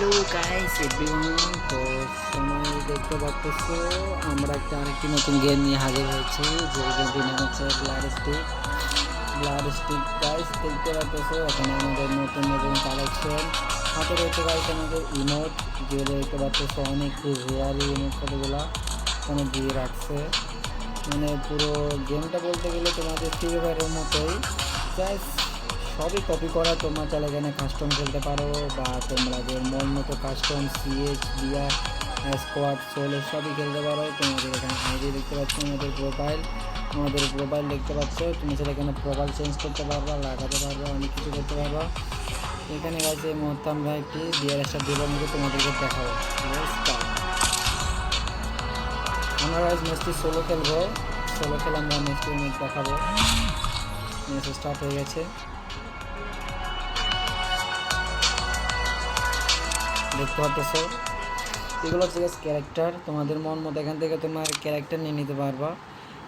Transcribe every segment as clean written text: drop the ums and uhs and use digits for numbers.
Hello guys everyone, তো সময় দেখতে পাচ্ছ আমরা আরেকটি নতুন গেম নিয়ে হাজির হয়েছি, যে গেমটির নাম হচ্ছে ব্লাড স্টিক গাইস। দেখতে পাচ্ছ এখানে আমাদের নতুন নতুন কালেকশন হাতে রয়েছে গাইস। আমাদের ইমোট যেগুলো দেখতে পাচ্ছ অনেক রেয়ার ইমোট কতগুলো এখানে দিয়ে রাখছে। মানে পুরো গেমটা বলতে গেলে তোমাদের ফ্রি ফায়ারের মতোই গাইস, সবই কপি করা। তোমরা চাইলে এখানে কাস্টম খেলতে পারো, বা তোমাদের মন মতো custom CH BR squad solo সবই খেলতে পারো। তোমাদের এখানে আইডি দেখতে পাচ্ছ, আমাদের প্রোফাইল দেখতে পাচ্ছ। তুমি চাইলে এখানে প্রোফাইল চেঞ্জ করতে পারবা, লাগাতে পারবা, অনেক কিছু করতে পারবা। এখানে গাইছে মুহূর্তে আমরা একটি বিআর স্টার দেবার মধ্যে তোমাদেরকে দেখাবো। আমরা গাইজ ম্যাচটি সোলো খেলবো, সোলো খেলে আমরা ম্যাচটির ম্যাচ দেখাবো। ম্যাচ স্টার্ট হয়ে গেছে, দেখতে পাচ্ছ। এগুলো হচ্ছে গাইজ ক্যারেক্টার, তোমাদের মন মতো এখান থেকে তোমার ক্যারেক্টার নিয়ে নিতে পারবা।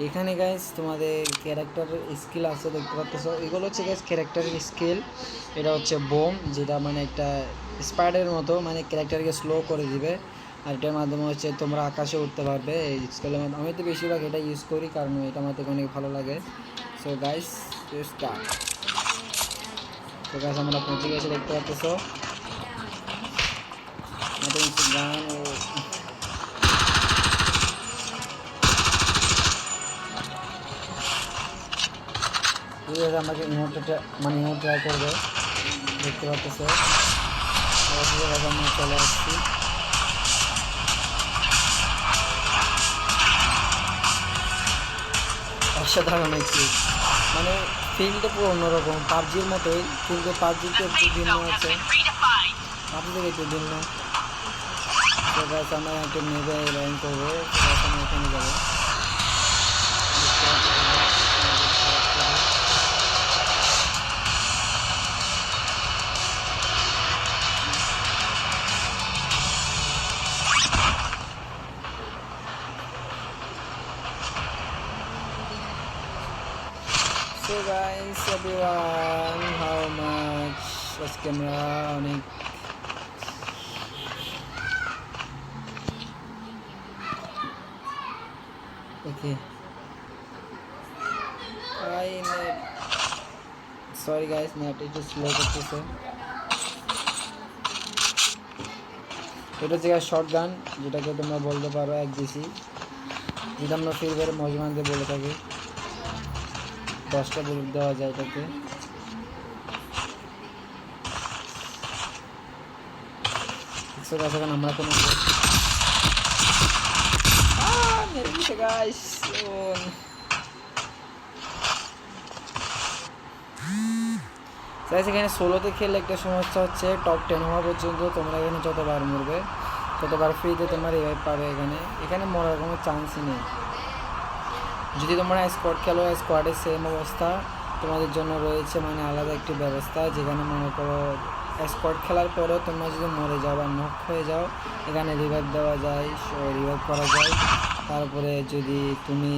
এখানে গাইজ তোমাদের ক্যারেক্টার স্কিল আছে, দেখতে পাচ্ছ। এগুলো হচ্ছে গাইজ ক্যারেক্টারের স্কিল। এটা হচ্ছে বোম, যেটা মানে একটা স্পাইডারের মতো, মানে ক্যারেক্টারকে স্লো করে দিবে। আর এটার মাধ্যমে হচ্ছে তোমরা আকাশে উঠতে পারবে এই স্কিলের মাধ্যমে। আমি তো বেশিরভাগ এটা ইউজ করি, কারণ এটা আমার থেকে অনেক ভালো লাগে। So guys start. তো গাইজ আমরা পৌঁছে গেছি, দেখতে পাচ্ছ। গান ও আমাকে ইমোটটা মানে ইমোট ট্রাই করবে, দেখতে পাচ্ছ। আমরা চলে আসছি। অসাধারণ একটি মানে ফিল্ডটা পুরো অন্যরকম, পাবজির মতোই, কিন্তু পাবজিতে একটু ভিন্ন আছে, পাবজি থেকে একটু ভিন্ন। তো গাছ আমরা একটু নেবে র্যাঙ্ক করবো, আমরা এখানে যাবো। So guys, everyone, how much was camera অনেক okay. Sorry guys, net একটু স্লো করতেছে। এটা হচ্ছে শর্ট গান, যেটাকে তোমরা বলতে পারো এক ডিসি, যেটা আমরা ফ্রি ফায়ারে মজমানতে বলে থাকি। 10টা বুলেট দেওয়া যায় এটাকে। আমরা কোনো এখানে সোলোতে খেললে একটা সমস্যা হচ্ছে, টপ 10 হওয়া পর্যন্ত তোমরা এখানে যতবার মরবে ততবার ফ্রিতে তোমরা রিভাইভ পাবে। এখানে মরার কোনো চান্সই নেই। যদি তোমরা স্কোয়াড খেলো, স্কোয়াডের সেম অবস্থা তোমাদের জন্য রয়েছে, মানে আলাদা একটি ব্যবস্থা, যেখানে মনে করো স্কোয়াড খেলার পরেও তোমরা যদি মরে যাও বা নক হয়ে যাও, এখানে রিভাইভ দেওয়া যায়, রিভাইভ করা যায়। তারপরে যদি তুমি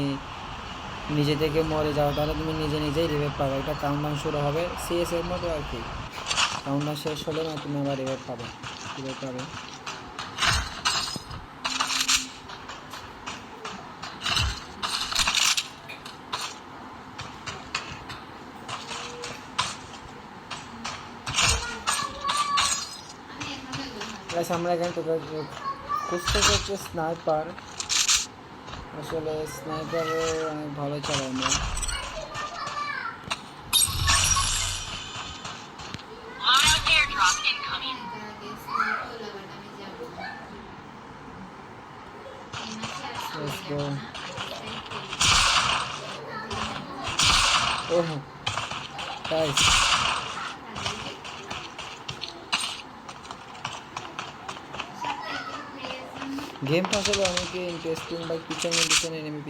নিজে থেকে মরে যাও, তাহলে তুমি নিজেই রিভাইভ পাবে। একটা কাউন্টডাউন শুরু হবে, সিএসের মতো আর কি। কাউন্টডাউন শেষ হলে না তুমি আবার রিভাইভ পাবে। আমরা এখানে খুঁজতে হচ্ছে স্নাইপার। আসলে স্নাইপারে অনেক ভালো চালাই না। Oh, guys. গেমটা আসলে অনেকে ইন্টারেস্টিং, বাই পিছনে এনিমি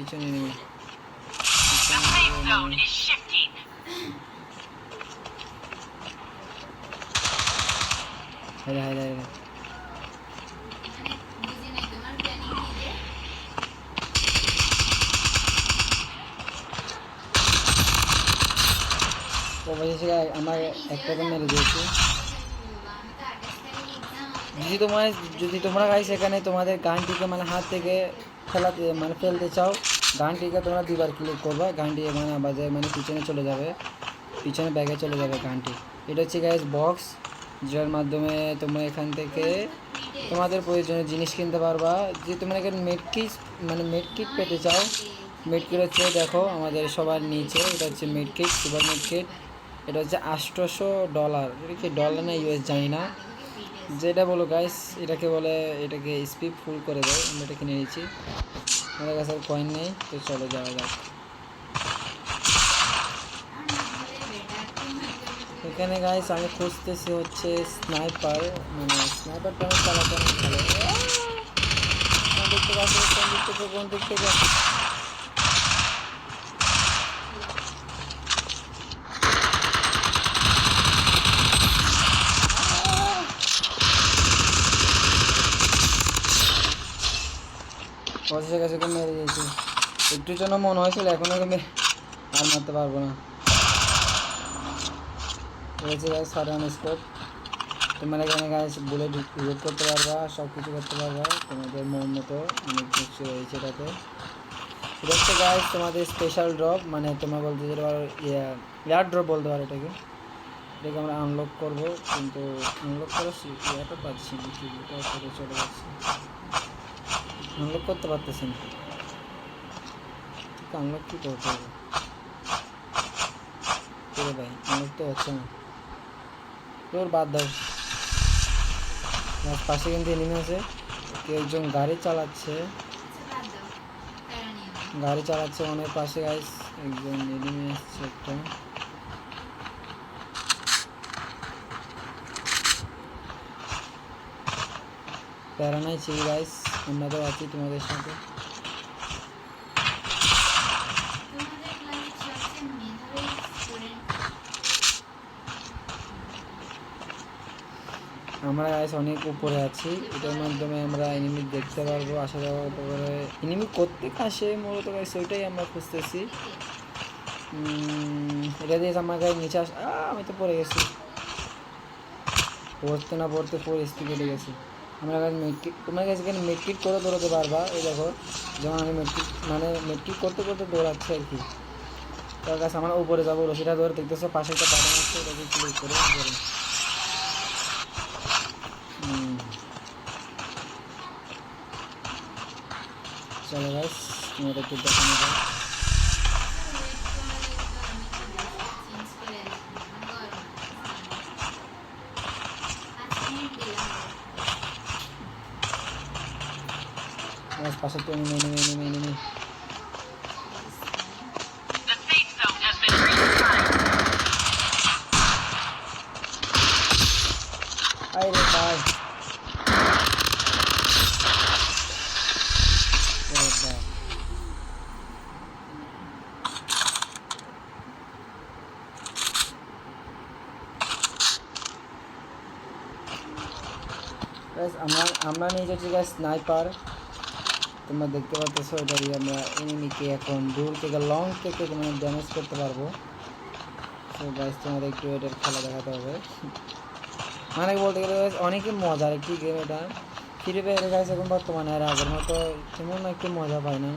হায় অবশেষে আমার একটা মেরে দিয়েছি। যদি তোমরা গাইস এখানে তোমাদের গানটিকে মানে হাত থেকে ফেলাতে মানে ফেলতে চাও, গানটিকে তোমরা দুবার ক্লিক করবা, গানটি মানে আবাজে মানে পিছনে চলে যাবে, পিছনে ব্যাগে চলে যাবে গানটি। এটা হচ্ছে গাইস বক্স, যার মাধ্যমে তোমরা এখান থেকে তোমাদের প্রয়োজনীয় জিনিস কিনতে পারবা। যে তোমরা এখানে মেডকিট পেতে চাও, মেডকিট হচ্ছে দেখো আমাদের সবার নিচে, এটা হচ্ছে মেডকিট, সুপার মেডকিট। এটা হচ্ছে $800, এটা কি ডলার না ইউএস জানি না, যেটা বলো গাইস এটাকে বলে, এটাকে স্পিড ফুল করে দেয়। আমরা এটা কিনে নিয়েছি, আমাদের কাছে কয়েন নেই, তো চলো যাওয়া যাক। এখানে গাইস আমি খুঁজতেছি হচ্ছে স্নাইপার, মানে স্নাইপারটা আমি চালাতে অনেক ভালো। দেখতে পাচ্ছি কোন দিক থেকে পয়সা কাছে মেরে দিয়েছি। একটুর জন্য মনে হয়েছিল এখন আর মারতে পারবো না। রয়েছে গাইস সাধারণ স্কোপ, তোমরা এখানে গাইস বুলেট ইউজ করতে পারবা, সব কিছু করতে পারবা তোমাদের মন মতো, অনেক কিছু রয়েছে এটাতে। এটা হচ্ছে গাইস তোমাদের স্পেশাল ড্রপ, মানে তোমরা বলতে যেতে পারো এয়ার ড্রপ বলতে পারো এটাকে আমরা আনলক করবো, কিন্তু আনলক করার ইয়াটা পাচ্ছি না, কি করে চলে যাচ্ছে, আনলক করতে পারতেছি না। আনলক কী করতে হবে ভাই, আনলক তো হচ্ছে না, তোর বাদ দাও। পাশে কিন্তু এনিমি আছে, কেউ একজন গাড়ি চালাচ্ছে অনেক পাশে গাইস, একজন এনিমি আসছে একটা। প্যারা নাই ছিল গাইস, আমরা তো আছি তোমাদের সাথে। আমরা গাইস অনেক উপরে আছি, এটার মাধ্যমে আমরা এনিমি দেখতে পারবো, আসা যাওয়া করে এনিমি করতে আসে মূলত গাইস, ওইটাই আমরা খুঁজতেছি। এটা দিয়ে আমার গায়ে নিচে আমি তো পড়ে গেছি, পড়তে না পড়তে 4 SP কেটে গেছি। আমরা গাছ মেট্রিক, তোমার কাছে এখানে মেট্রিক করে দৌড়াতে পারবা, এই দেখো যেমন আমি মেট্রিক করতে করতে দৌড়াচ্ছি আর কি। তার কাছে আমরা উপরে যাবো, রশিটা ধরে দেখতেছো পাশে একটা বাটন আছে, ওটাকে ক্লিক করে উপরে। চলো গাইস তোমাদের একটু দেখানো যায়। পাশে তো এনিমি আরে ভাই, আমরা নিয়ে যাচ্ছি গাইস স্নাইপার, তোমরা দেখতে পাচ্ছ এটা দিয়ে আমরা এনিমিকে এখন দূর থেকে লং থেকে মানে ড্যামেজ করতে পারবো। তো গাইস তোমাদের একটু এটার খেলা দেখাতে হবে, মানে বলতে গেলে অনেকই মজার একটি গেম এটা। ফ্রি ফায়ারে গাইস এখন বর্তমানে আর আগের মতো তেমন একটু মজা পাই না,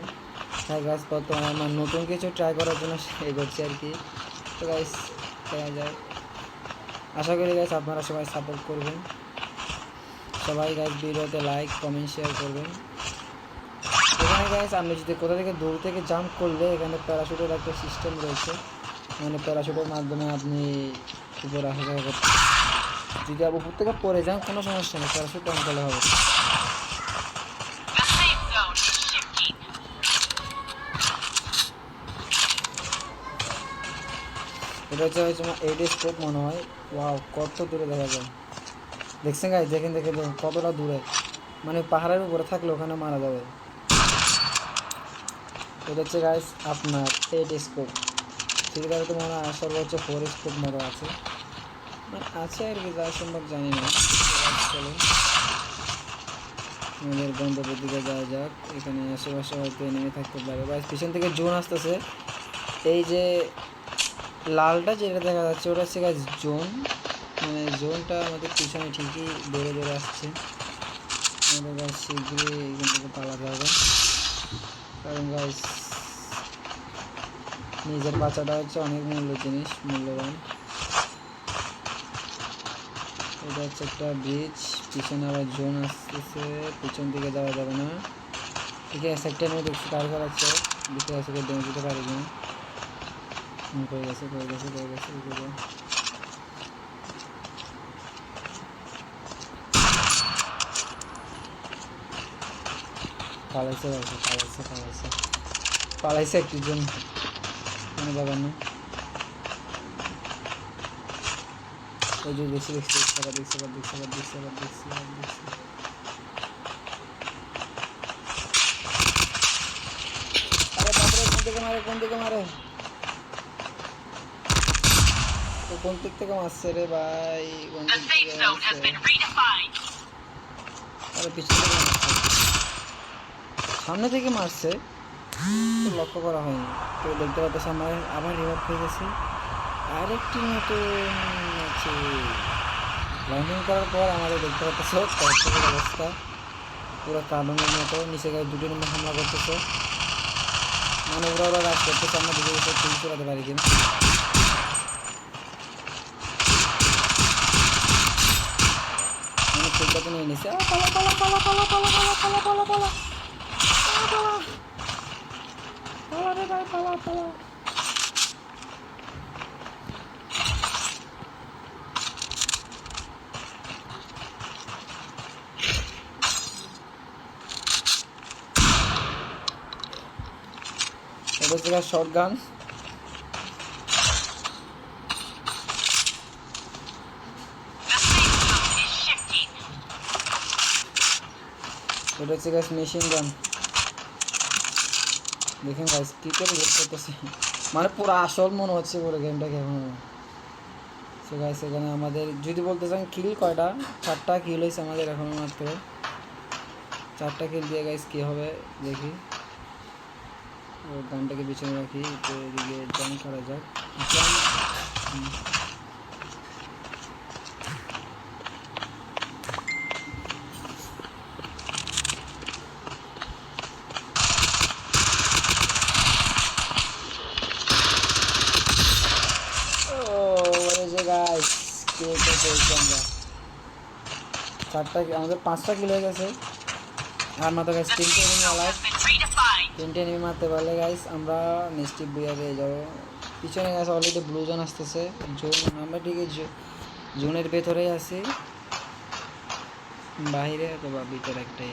তাই গাইস বর্তমানে আমার নতুন কিছু ট্রাই করার জন্য এগোচ্ছি আর কি। তো গাইস দেখা যায়, আশা করি গাইস আপনারা সবাই সাপোর্ট করবেন, সবাই গাইস ভিডিওতে লাইক কমেন্ট শেয়ার করবেন। এখানে গাইস আপনি যদি কোথা থেকে দূর থেকে জাম্প করলে এখানে প্যারাশুটের একটা সিস্টেম রয়েছে, মানে প্যারাশুটের মাধ্যমে আপনি উপরে আসা যাওয়া করতে, যদি আপনি উপর থেকে পড়ে যান কোনো সমস্যা নেই, প্যারাশুট অন করলে হবে। এটা হচ্ছে তোমার 8 স্কোপ মনে হয়, ওয়াও কত দূরে দেখা যায়, দেখছেন গাইস, দেখেন কতটা দূরে, মানে পাহাড়ের উপরে থাকলে ওখানে মারা যাবে। এটা হচ্ছে গাইস আপনার 8 স্কোপ, সেটাতে তো মনে হয় সর্বোচ্চ 4 স্কোপ মতো আছে, মানে আছে আর কি, যা সম্ভব জানি না। চলো আমাদের গন্তব্যের দিকে যাওয়া যাক, এখানে আশেপাশে হয়তো নেমে থাকতে পারে। বা পিছন থেকে জোন আসতেছে, এই যে লালটা যেটা দেখা যাচ্ছে ওটা হচ্ছে গাইস জোন, মানে জোনটা আমাদের পিছনে ঠিকই দৌড়ে দৌড়ে আসছে। আমাদের গাছ শীঘ্রই এখান থেকে পালাতে হবে, কারণ গাছ নিজের বাচ্চাটা হচ্ছে অনেক মূল্যবান। এটা হচ্ছে একটা ব্রিজ, পিছনে আবার জোন আসতেছে, পিছন দিকে যাওয়া যাবে না। ঠিক আছে, একটা নিয়ে দেখছি কার আছে, দেখতে আছে ডেমে দিতে পারি কিনা। করে গেছে পালাইছে একটি জন, কোনো ব্যাপার না। ওই যে দেখছি আরে বাপরে, কোন দিকে মারে ও, কোন দিক থেকে মারছে রে ভাই, কোন দিক থেকে মারছে? আরে পিছন থেকে মারছে, সামনে থেকে মারছে, তো লক্ষ্য করা হয়নি। তো দেখতে পাচ্ছ আমার আবার রিভাইভ হয়ে গেছে, আরেকটি নতুন আছে। ল্যান্ডিং করার পর আমাদের দেখতে পাচ্ছ কষ্টের অবস্থা পুরো কার্টুনের মতো, নিচে গায়ে দুটো নম্বর হামলা করতেছে, মানে ওরা রাজ করতেছে, আমরা দুটো বছর চুরি করাতে পারি কিনা। মানে ফুলটা তো নিয়ে নিছে, এটা হচ্ছে শর্ট গান। এটা হচ্ছে গাছ মেশিন গান। দেখেন গাছ কি করে হেল্প করতেছে, মানে পুরো আসল মনে হচ্ছে পুরো গেমটাকে এখন। সো গাইস এখানে আমাদের যদি বলতে চান কিল কয়টা, 4টা কিল হয়েছে আমাদের এখনো মাত্র। 4টা কিল দিয়ে গাইস কী হবে দেখি। ও গানটাকে পিছনে রাখি, তো এদিকে জাম্প করা যাক। গাইস কে পেয়েছি আমরা, 4টা, আমাদের 5টা কিল হয়ে গেছে। আর মাত্র গাইস 3টে এনিমি আলাদা, 3টে এনিমি মারতে পারলে গাইস আমরা নেক্সট বুয়া পেয়ে যাবো। পিছনে গাইস অলরেডি ব্লু জোন আসতেছে, জোন আমরা ঠিক জোনের ভেতরেই আছি, বাইরে অথবা ভিতরে একটাই।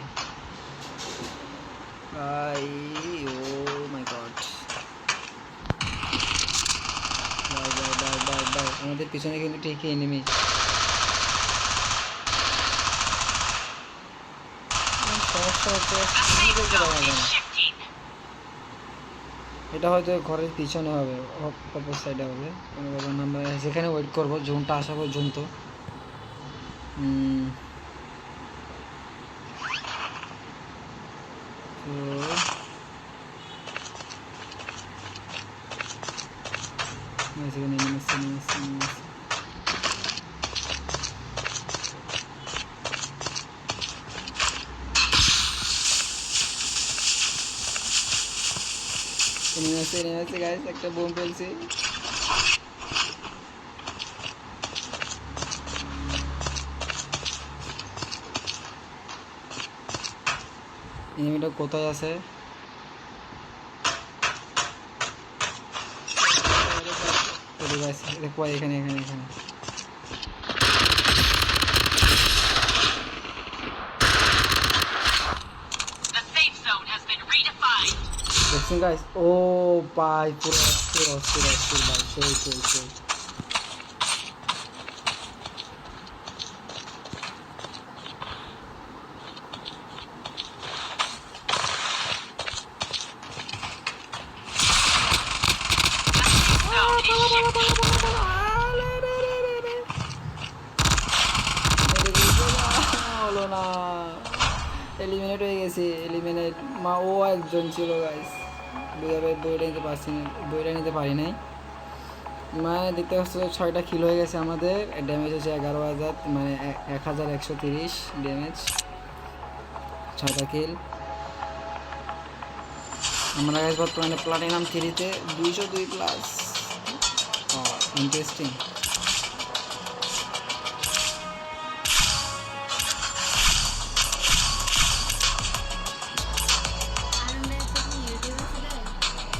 ও মাই গড, আমাদের পিছনে কিন্তু ঠিকই এনিমি। সমস্যা হচ্ছে এটা হয়তো ঘরের পিছনে হবে, অপর সাইডে হবে, কোনো ব্যাপার না। আমরা সেখানে ওয়েট করবো জোনটা আসা পর্যন্ত। সেখানে নেমে আসছে গাইস, একটা বোম ফেলছি। এনিমিটা কোথায় আছে? দেখো এখানে দেখছেন গাইস, ও ভাই পুরো অস্থির ভাই, সেই হলো না, এলিমিনেট হয়ে গেছে। মা ও একজন ছিল গাইস, বইটা নিতে পারি নাই। মানে দেখতে পাচ্ছি 6টা কিল হয়ে গেছে আমাদের, ড্যামেজ হচ্ছে 11,000, মানে 1130 ড্যামেজ, 6টা কিল। আমরা গাইস বর্তমানে প্লাটিনাম 3-তে 202+। ইন্টারেস্টিং।